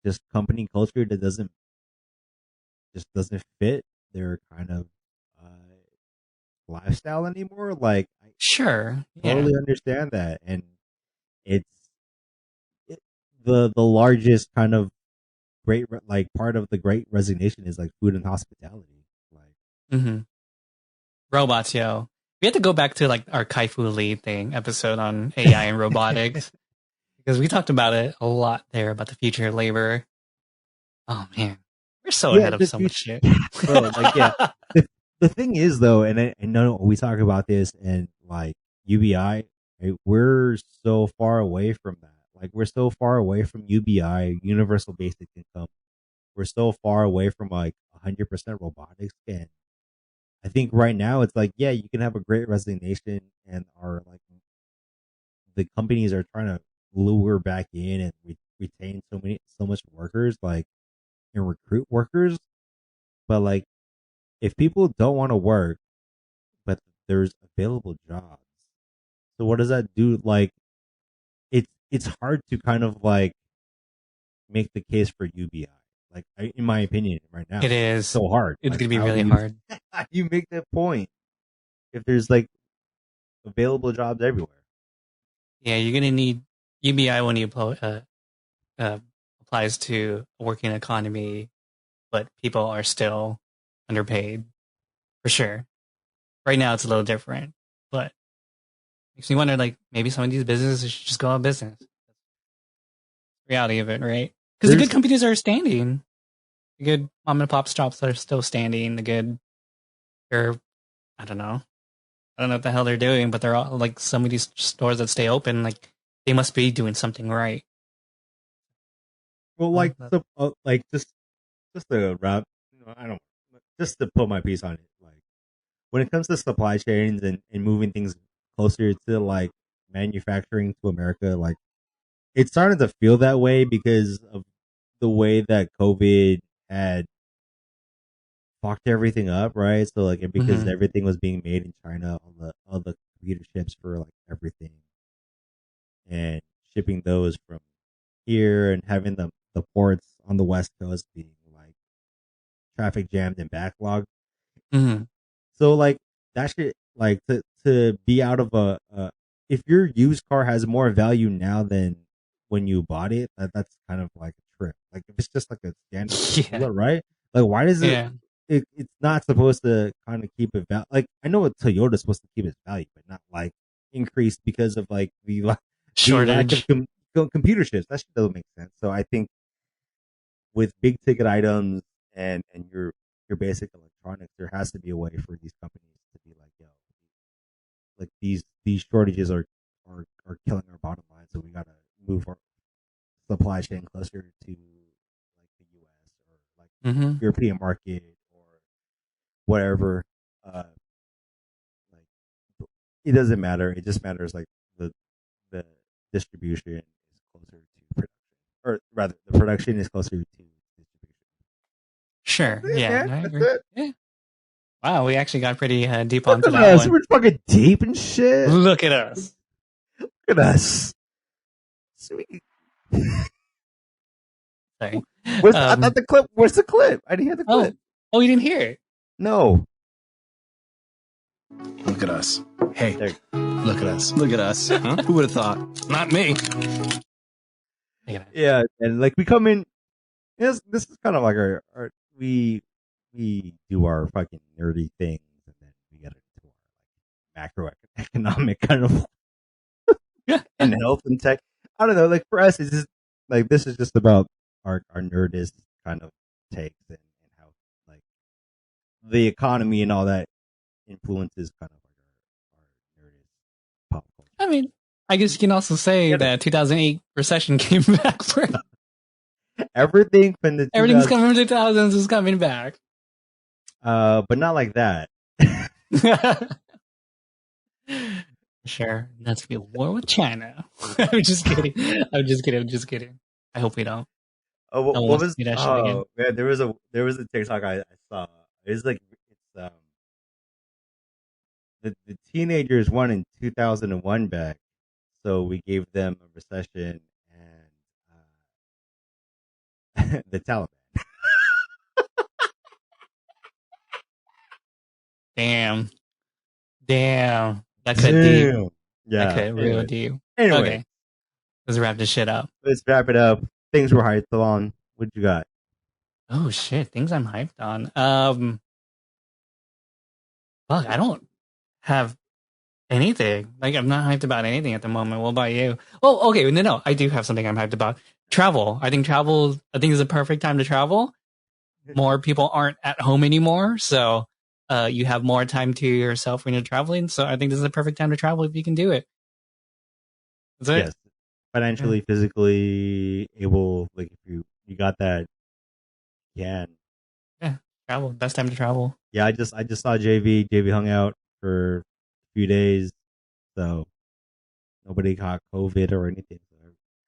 just company culture that doesn't fit their kind of lifestyle anymore. Like I Sure. Yeah. totally understand that, and it's it, the largest kind of like part of the great resignation is like food and hospitality. Like Mm-hmm. Robots, yo. We had to go back to like our Kai-Fu Lee thing episode on AI and robotics because we talked about it a lot there about the future of labor. Oh man, we're so Yeah, ahead of the so much future, shit. bro. Like, yeah, the thing is though, and I know we talk about this, and like UBI, right, we're so far away from that. Like, we're so far away from UBI, universal basic income. We're so far away from like 100% robotics, and I think right now it's like, yeah, you can have a great resignation, and our like the companies are trying to lure back in and retain so much workers, like, and recruit workers, but like if people don't want to work, but there's available jobs, so what does that do? Like, it's hard to kind of like make the case for UBI. Like, in my opinion, right now, It it's is. so hard. It's Like, gonna be how do really you hard. how do you make that point if there's like available jobs everywhere? Yeah, you're gonna need UBI when you uh, applies to a working economy, but people are still underpaid for sure. Right now, it's a little different, but makes me wonder, like, maybe some of these businesses should just go out of business. Reality of it, right? Because the good There's companies are standing. The good mom and pop shops are still standing. They're, I don't know. I don't know what the hell they're doing, but they're all like some of these stores that stay open, like they must be doing something right. well, Oh, like, so like, just to wrap, I don't, just to put my piece on it. Like, when it comes to supply chains and moving things closer to like manufacturing to America, like, it's starting to feel that way because of the way that COVID had fucked everything up, right? So like, because mm-hmm. everything was being made in China, all the computer chips for like everything, and shipping those from here, and having the ports on the West Coast being like traffic jammed and backlogged. Mm-hmm. So like, that shit, like, to be out of if your used car has more value now than when you bought it, that's kind of like a trip. Like, if it's just like a standard Yeah, Corolla, right? Like, why does yeah. it's not supposed to kind of keep it like, I know a Toyota's supposed to keep its value, but not like increase because of like the lack of Shortage. computer chips. That shit doesn't make sense. So I think with big ticket items and your basic electronics, there has to be a way for these companies to be like, yo, like, these shortages are killing our bottom line, so we gotta move our supply chain closer to like the US or like Mm-hmm. European market or whatever. Uh, like, it doesn't matter. It just matters like the the distribution is closer to production, or rather, the production is closer to distribution. Sure. That's it, Yeah, man. I That's agree. it. Yeah. Wow, we actually got pretty deep Look onto at that us. one. We're fucking deep and shit. Look at us. Look at us. Sweet. Sorry. I thought Um. the clip. Where's the clip? I didn't hear the clip. Oh. Oh, you didn't hear it. No. Look at us. Hey, There. look at us. Look at us. Huh? Who would have thought? Not me. Yeah, and like, we come in. This is kind of like our we do our fucking nerdy things, and then we get into our like macroeconomic kind of Yeah. and health and tech. I don't know. Like, for us, it's just like, this is just about our nerdist kind of takes, and how like the economy and all that influences kind of like our nerdist pop culture. I mean, I guess you can also say Get it? that 2008 recession came back for Everything from the everything's 2000s, coming from the 2000s is coming back. but not like that. Sure, that's gonna be a war with China. I'm just kidding. I'm just kidding. I'm just kidding. I hope we don't. Oh, No one what wants to was? see that shit again. Oh man, there was a TikTok I saw. It's like, it's the teenagers won in 2001 back, so we gave them a recession and the Taliban. Damn. Damn. That cut deep. Damn. That Yeah. cut real Anyway, deep. anyway, Okay. Let's wrap this shit up. let's wrap it up. Things were hyped on. What you got? Oh shit. Things I'm hyped on. Fuck, I don't have Anything. Like, I'm not hyped about anything at the moment. What about you? Oh, okay. No. I do have something I'm hyped about. Travel. I think is a perfect time to travel. More people aren't at home anymore. So, you have more time to yourself when you're traveling. So I think this is a perfect time to travel if you can do it. That's it. Yes, financially, physically able. Like if you got that, yeah, Yeah. Travel. Best time to travel. yeah. I just saw JV. JV hung out for a few days, so nobody got COVID or anything. So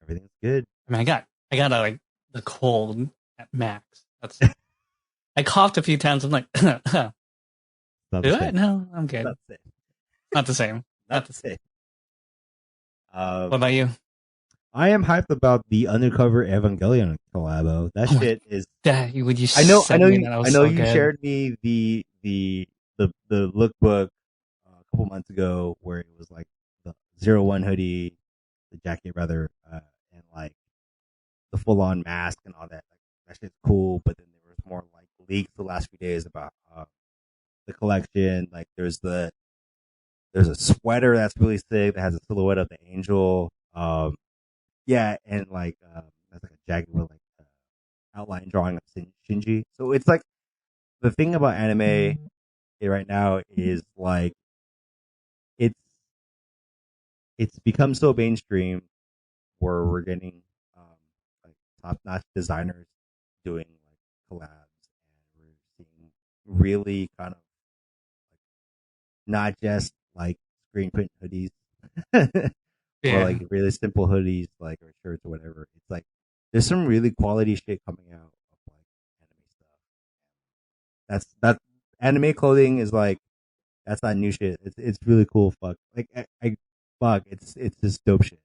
everything's good. I mean, I got like the cold at max. I coughed a few times. I'm like, do Not the it? same. No, I'm good. Not the same. Not the same. Not the same. What about you? I am hyped about the Undercover Evangelion collabo. That shit is. Would you? I know. I know. So You good. shared me the lookbook a couple months ago where it was like the 01 hoodie, the jacket rather, and like the full on mask and all that. Like that shit's cool. But then there was more like leaks the last few days about the collection. Like there's a sweater that's really sick that has a silhouette of the angel. Yeah, and like that's like a jacket with like outline drawing of Shinji. So it's like the thing about anime right now is like it's it's become so mainstream where we're getting like top notch designers doing like collabs, and we're seeing really kind of like not just like screen print hoodies or Yeah. like really simple hoodies like or shirts or whatever. It's like there's some really quality shit coming out of like anime stuff. That anime clothing is like that's not new shit. It's really cool. Fuck, like fuck. It's just dope shit.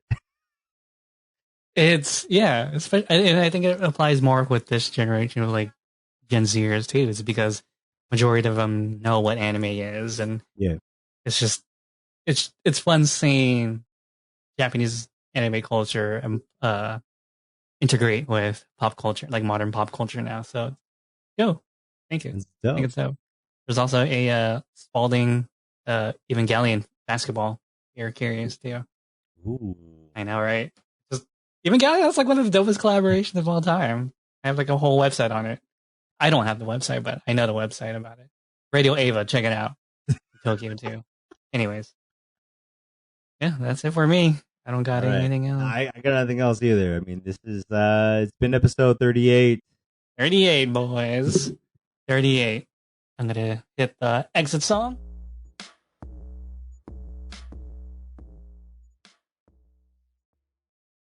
It's and I think it applies more with this generation of like Gen Zers too. It's because majority of them know what anime is, and Yeah, it's just it's fun seeing Japanese anime culture and integrate with pop culture, like modern pop culture now. So, yo, thank you. it's I think dope. it's dope. There's also a Spalding Evangelion basketball. If you're curious too. Ooh, I know, right? Just Evangelion, that's like one of the dopest collaborations of all time. I have like a whole website on it. I don't have the website, but I know the website about it. Radio Ava, check it out. Tokyo too. Anyways, yeah, that's it for me. I don't all got right. anything else. I got nothing else either. I mean, this is it's been episode 38. 38, boys. 38. I'm gonna hit the exit song.